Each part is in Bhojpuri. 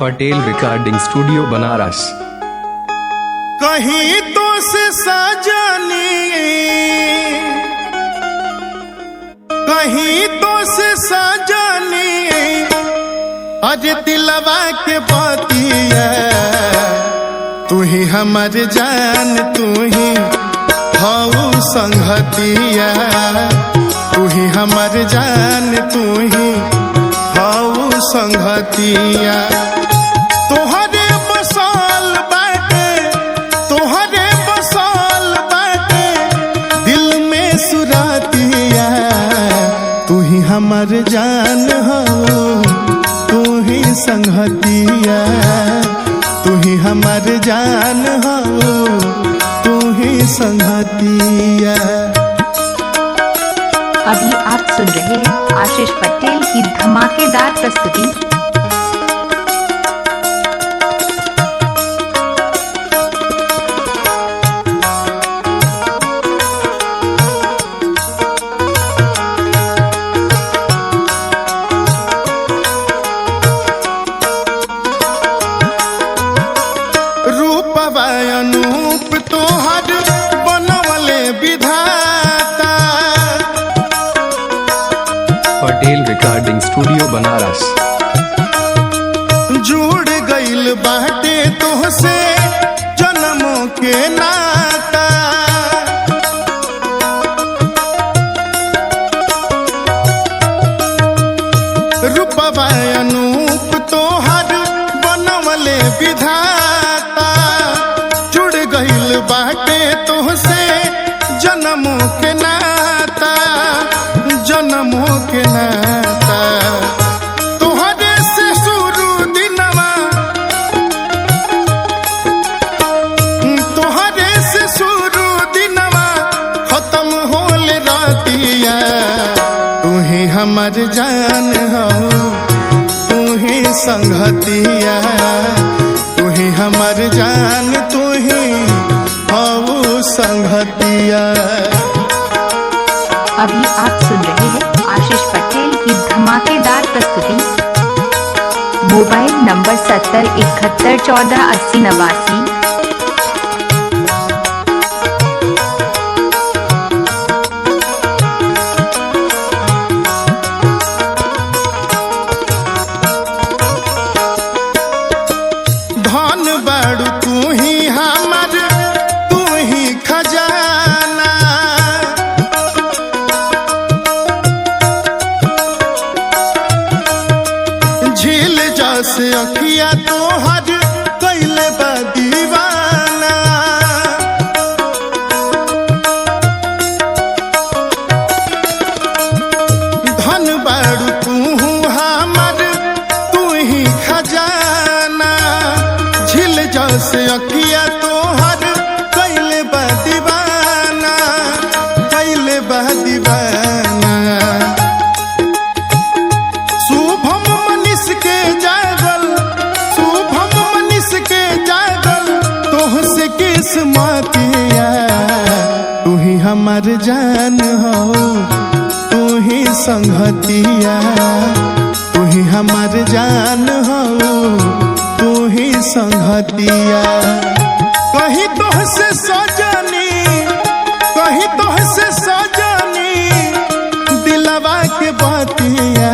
Patel recording studio Banaras. कहीं तो से सजनी, कहीं तो से सजनी, अरे दिलवा के बतिया, तू ही हमर जान, तू ही हऊ संगतिया, तू ही हमर जान, तू ही हऊ संगतिया। तोहरे बसल बाटे, तोहरे बसल बाटे दिल में सुरतिया, तू ही हमर जान हो, तू ही संगतिया, तू ही हमर जान हो, तू ही संगतिया। अभी आप सुन रहे हैं आशीष पटेल की धमाकेदार प्रस्तुति। रूपवा अनूप तोहर बनवले विधाता, पटेल रिकॉर्डिंग स्टूडियो बनारस। जुड़ गइल बाटे तोहसे जन्मों के नाता, रूपवा अनूप तोहर बनवले विधाता, जुड़ गइल बाटे तोहसे जन्मों के नाता, जन्मों के नाता। तोहरे से शुरू दिनवा, तोहरे से शुरू दिनवा खत्म होले रातिया, तू ही हमर जान हो, तू ही संगतिया, तू ही हमर जान, तू ही हऊ संगतिया। अभी आप सुन रहे हैं आशीष पटेल की धमाकेदार प्रस्तुति। Mobile number 7071148089। धन बाड़ू तू ही हमर, तू ही खजाना, झील जस अखिया तोहर कैले बा दीवाना, धन बाड़ू तू हमर, तू ही खजाना, झील जस अखिया तोहर कैले बा दीवाना, कैले बा दीवाना। शुभम मनीष के जागल, शुभम मनीष के जागल, तोहसे किस्मतिया, तू ही हमर जान हो, तू ही संगतिया, तू ही हमर जान हो, तू ही संगतिया। कहीं तोहसे सजनी, कहीं तोहसे सजनी, दिलवा के बतिया,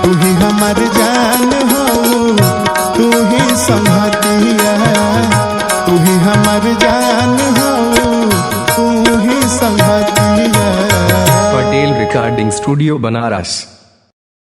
तू ही हमर जान हो, तू ही संगतिया, तू ही हमर जान हो, तू ही संगतिया। Patel recording studio Banaras.